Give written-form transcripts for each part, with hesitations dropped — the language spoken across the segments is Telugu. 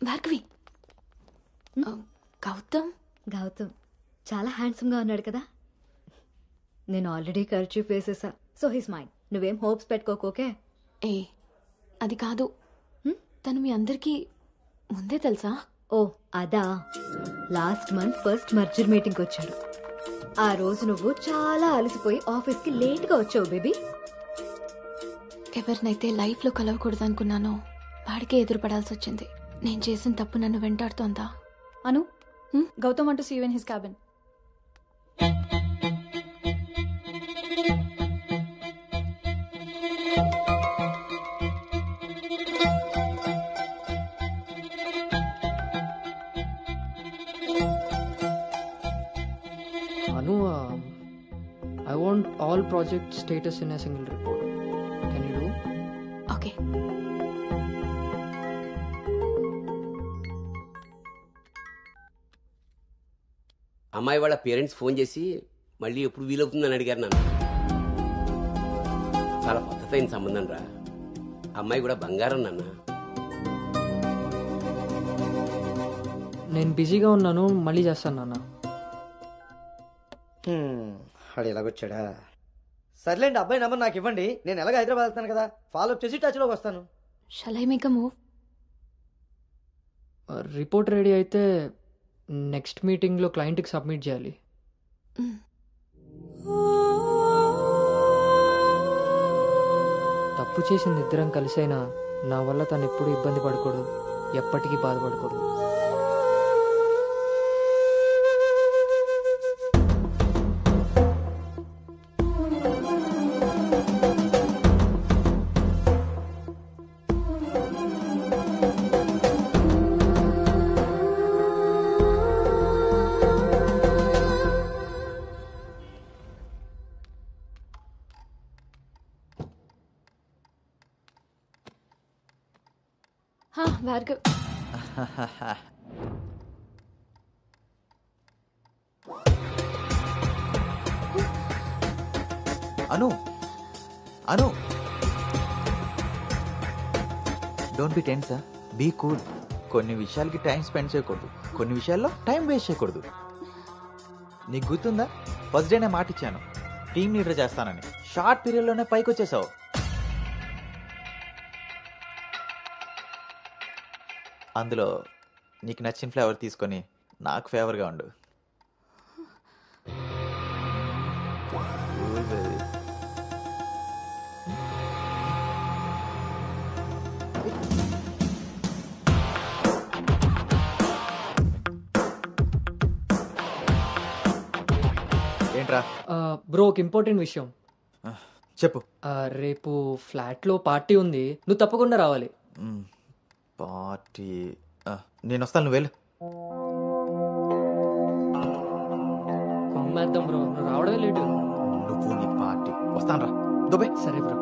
భార్గవి, గౌతమ్ గౌతమ్ చాలా హ్యాండ్సమ్గా ఉన్నాడు కదా. నేను ఆల్రెడీ కర్చీఫ్ వేసేసా, సో హిస్ మైండ్. నువ్వేం హోప్స్ పెట్టుకోకోకే. ఏ అది కాదు, తను మీ అందరికీ ముందే తెలుసా? ఓ అదా, లాస్ట్ మంత్ ఫస్ట్ మర్జర్ మీటింగ్కి వచ్చాడు. ఆ రోజు నువ్వు చాలా అలసిపోయి ఆఫీస్కి లేట్గా వచ్చావు బేబీ. ఎవరినైతే లైఫ్లో కలవకూడదు అనుకున్నానో వాడికే ఎదురుపడాల్సి వచ్చింది. నేను చేసిన తప్పు నన్ను వెంటాడుతోందా? అను, Gautam want to see you in his cabin. Anu, I want all project status in a single report. Can you do? Okay. అమ్మాయి వాళ్ళ పేరెంట్స్ ఫోన్ చేసి మళ్ళీ ఎప్పుడు వీలవుతుందని అడిగారు నన్ను. చాలా పద్ధతైన సంబంధం రా. అమ్మాయి కూడా బంగారం నాన్న. నేను బిజీగా ఉన్నాను, మళ్ళీ చేస్తాను నాన్న. వాడు ఎలాగొచ్చాడా? సర్లేండి, అబ్బాయి నెంబర్ నాకు ఇవ్వండి. నేను ఎలాగ హైదరాబాద్ వెళ్తాను కదా, ఫాలో అప్ చేసి టచ్లోకి వస్తాను. Shall I make a move? Report ready అయితే నెక్స్ట్ మీటింగ్లో క్లయింట్కి సబ్మిట్ చేయాలి. తప్పు చేసిన ఇద్దరం కలిసైనా నా వల్ల తను ఎప్పుడు ఇబ్బంది పడకూడదు, ఎప్పటికీ బాధపడకూడదు. Bhargav, Anu Anu, don't be tense, be cool. కొన్ని విషయాలకి టైం స్పెండ్ చేయకూడదు, కొన్ని విషయాల్లో టైం వేస్ట్ చేయకూడదు. నీకు గుర్తుందా, ఫస్ట్ డేనే మాట ఇచ్చాను టీం లీడర్ చేస్తానని. షార్ట్ పీరియడ్లోనే పైకి వచ్చేసావు. అందులో నీకు నచ్చిన ఫ్లేవర్ తీసుకొని నాకు ఫేవర్గా ఉండు. ఏంట్రా? బ్రో, ఒక ఇంపార్టెంట్ విషయం చెప్పు. రేపు ఫ్లాట్లో పార్టీ ఉంది, నువ్వు తప్పకుండా రావాలి. పార్టీ? నేను వస్తాను, నువ్వు వెళ్ళు. కొమ్మేద్దాం బ్రో, నువ్వు రావడమే లేటు. నువ్వు నీ పార్టీ, వస్తాను రా. దుబాయ్. సరే బ్రో.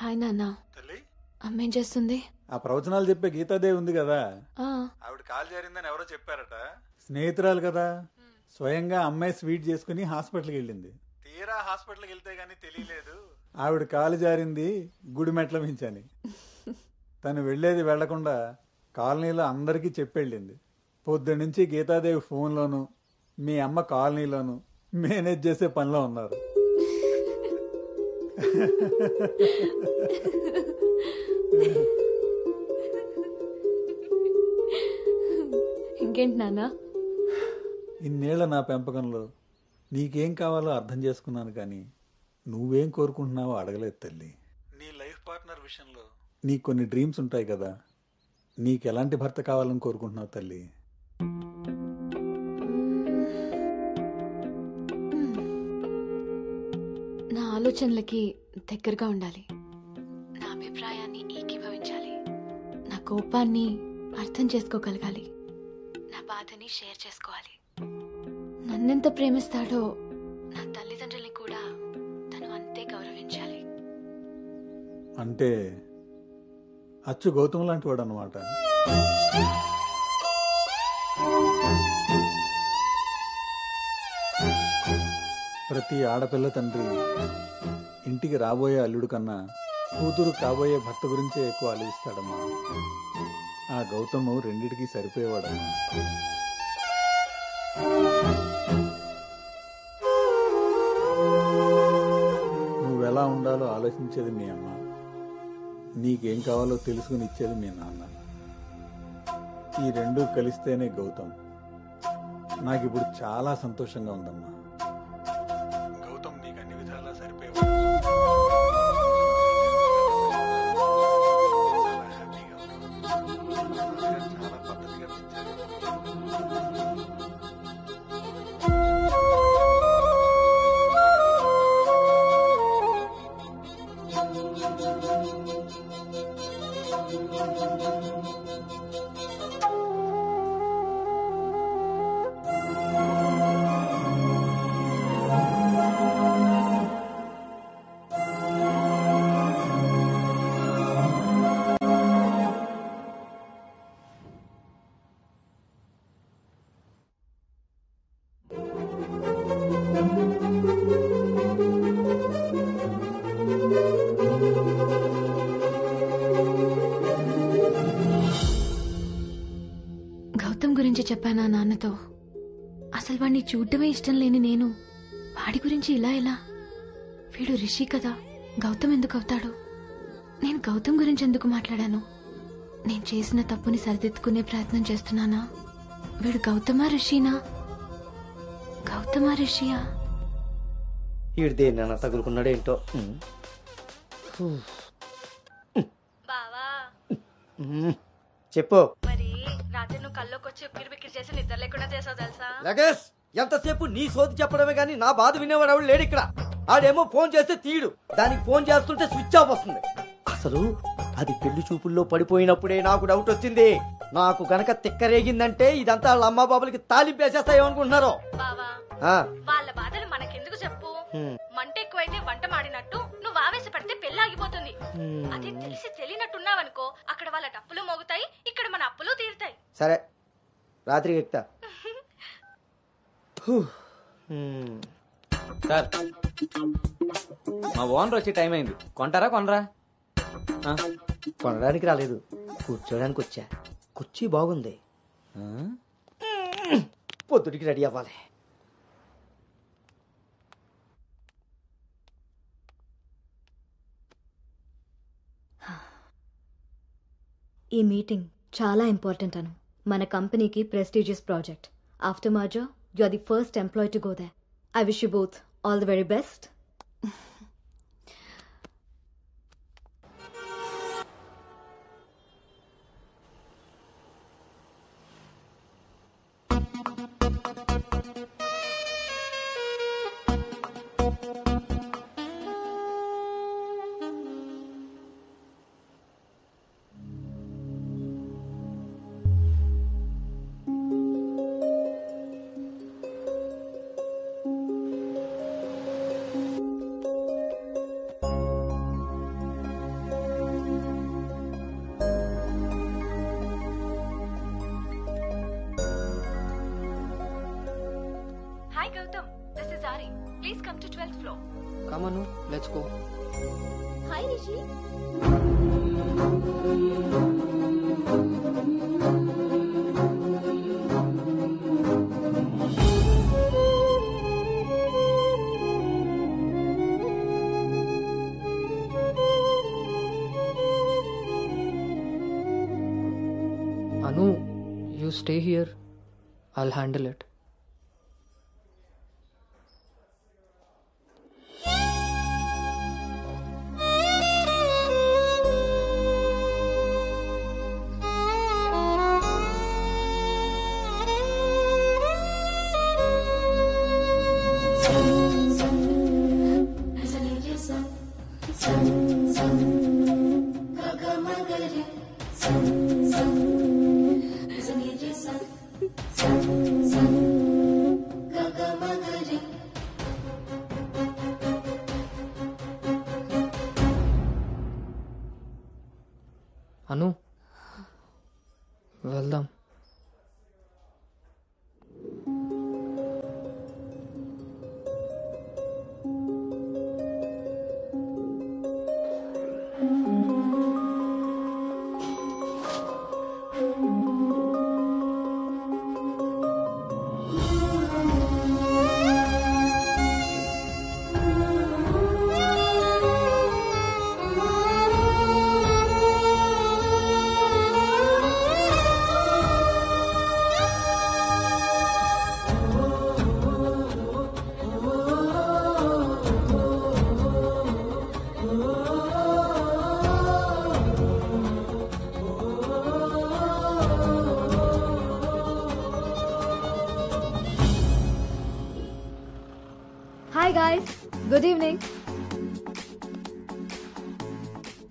హాయ్ నాన్న. అమ్మేం చేస్తుంది? ఆ ప్రవచనాలు చెప్పే గీతాదేవి ఉంది కదా, ఆ, ఆవిడ కాల్ జారిందని ఎవరో చెప్పారట. స్నేహితురాలు కదా, స్వయంగా అమ్మాయి స్వీట్ చేసుకుని హాస్పిటల్కి వెళ్ళింది. తీరా హాస్పిటల్కి వెళ్తే గానీ తెలియలేదు ఆవిడ కాలు జారింది గుడి మెట్ల మించని. తను వెళ్లేది వెళ్లకుండా కాలనీలో అందరికీ చెప్పెళ్ళింది. పొద్దున్నుంచి గీతాదేవి ఫోన్లోను, మీ అమ్మ కాలనీలోను మేనేజ్ చేసే పనిలో ఉన్నారు. ఇంకేంటి నాన్న? ఇన్నేళ్ల నా పెంపకంలో నీకేం కావాలో అర్థం చేసుకున్నాను, కానీ నువ్వేం కోరుకుంటున్నావో అడగలేదు తల్లి. నీ లైఫ్ పార్ట్నర్ విషయంలో నీకు కొన్ని డ్రీమ్స్ ఉంటాయి కదా, నీకు ఎలాంటి భర్త కావాలని కోరుకుంటున్నావు తల్లి? నా ఆలోచనలకి దగ్గరగా ఉండాలి, నా అభిప్రాయాన్ని ఏకీభవించాలి, నా కోపాన్ని అర్థం చేసుకోగలగాలి, నా బాధని షేర్ చేసుకోవాలి. నన్నెంత ప్రేమిస్తాడో నా తల్లిదండ్రుల్ని కూడా తను అంతే గౌరవించాలి. అంటే అచ్చు గౌతమ్ లాంటి వాడు అనమాట. ప్రతి ఆడపిల్ల తండ్రి ఇంటికి రాబోయే అల్లుడు కన్నా కూతురు కాబోయే భర్త గురించే ఎక్కువ ఆలోచిస్తాడమ్మా. ఆ గౌతమ్ రెండిటికి సరిపోయేవాడమ్మా. నువ్వెలా ఉండాలో ఆలోచించేది మీ అమ్మ, నీకేం కావాలో తెలుసుకుని ఇచ్చేది మీ నాన్న. ఈ రెండూ కలిస్తేనే గౌతమ్. నాకిప్పుడు చాలా సంతోషంగా ఉందమ్మా. గౌతమ్ నీకు అన్ని విధాలా సరిపోయేవాడు. చాలా హ్యాపీగా ఉన్నాను. చాలా పద్ధతిగా పెంచారు. గౌతమ్ గురించి చెప్పానా నాన్నతో? అసలు వాడిని చూడటమే ఇష్టం లేని నేను వాడి గురించి ఇలా ఎలా? వీడు రిషి కదా, గౌతమ్ ఎందుకు అవుతాడు? నేను గౌతమ్ గురించి ఎందుకు మాట్లాడాను? నేను చేసిన తప్పుని సరిదిద్దుకునే ప్రయత్నం చేస్తున్నానా? వీడు గౌతమా రిషినా? గౌతమా రిషియా? ఈడు దేన్నైనా తగులుకున్నాడేంటో. బావా చెప్పు. మరి రాత్రి నువ్వు కల్లోకి వచ్చి ఉక్కిరి బిక్కిరి చేసి నిద్ర లేకుండా చేసావు తెలుసా? లగేష్, ఎంతసేపు నీ సోది చెప్పడమే గానీ నా బాధ వినేవాడు ఎవడు లేడు ఇక్కడ. ఆడేమో ఫోన్ చేస్తే తీయడు, దానికి ఫోన్ చేస్తుంటే స్విచ్ ఆఫ్ వస్తుంది. అసలు అది పెళ్లి చూపుల్లో పడిపోయినప్పుడే నాకు డౌట్ వచ్చింది. నాకు గనక తిక్కరేగిందంటే ఇదంతా వాళ్ళ అమ్మా బాబులకి తాలింపేసేస్తాయేమనుకుంటున్నారు. బావా వాళ్ళ బాధలు మనకెందుకు చెప్పు? మంట ఎక్కువైతే వంట మాడినట్టు నువ్వు ఆవేశపడితే పెళ్ళాగిపోతుంది. అదే తెలిసి తెలియనట్టున్నావనుకో, అక్కడ వాళ్ళ డప్పులు మోగుతాయి, ఇక్కడ మన అప్పులు తీరుతాయి. సరే, రాత్రికి ఎక్కుతా. సార్, మా ఓనర్ వచ్చే టైం అయింది. కొంటారా కొనరా? కొనడానికి రాలేదు, కూర్చోడానికి వచ్చా. కుర్చీ బాగుంది, పొద్దుటికి రెడీ అవ్వాలి. ఈ మీటింగ్ చాలా ఇంపార్టెంట్ అను. మన కంపెనీకి prestigious project. After merger you are the first employee to go there. I wish you both all the very best. Hi Gautam, this is Ari. Please come to 12th floor. Come on, let's go. Hi Rishi. Anu, you stay here. I'll handle it. Anu వెళ్దాం. Hi guys, good evening.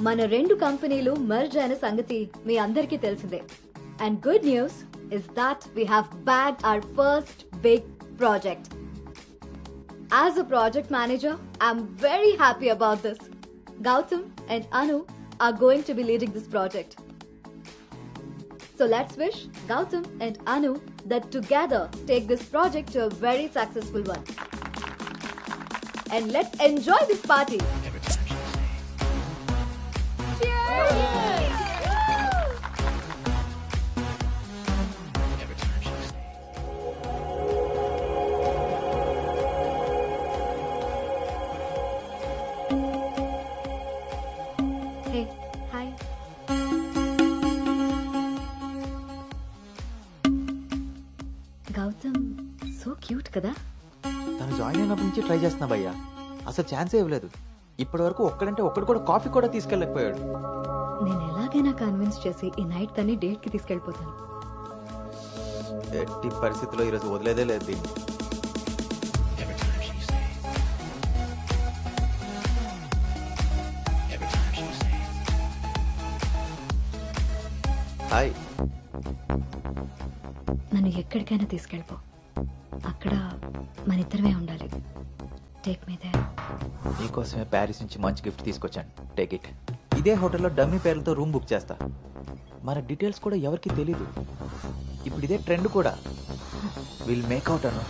మన రెండు కంపెనీలు మర్జ్ అయిన సంగతి మీ అందరికీ తెలిసిందే. And good news is that we have bagged our first big project. As a project manager, I'm very happy about this. Gautam and Anu are going to be leading this project. So let's wish Gautam and Anu that together take this project to a very successful one. And let's enjoy this party. Hey, hi. Gautam, so cute kada? తను జాయిన్ అయినప్పటి నుంచి ట్రై చేస్తున్నా భయ్యా, అసలు ఛాన్సే ఇవ్వలేదు. ఇప్పటి వరకు ఒక్కడంటే ఒక్కడు కూడా కాఫీ కూడా తీసుకెళ్ళకపోయాడు. నేను ఎలాగైనా కన్విన్స్ చేసి ఈ నైట్ తన్ని డేట్ కి తీసుకెళ్ళిపోతాను. ఎట్టి పరిస్థితుల్లో ఈరోజు వదిలేదే లేదు దీన్ని. హాయ్. నన్ను ఎక్కడికైనా తీసుకెళ్ళిపో. అక్కడ మన ఇద్దరమే ఉండాలి. Take me there. నీకోసమే ప్యారిస్ నుంచి మంచి గిఫ్ట్ తీసుకొచ్చాను, టేక్ ఇట్. ఇదే హోటల్లో డమ్మీ పేర్లతో రూమ్ బుక్ చేస్తా. మన డీటెయిల్స్ కూడా ఎవరికి తెలీదు. ఇప్పుడు ఇదే ట్రెండ్ కూడా. Will make out Anu.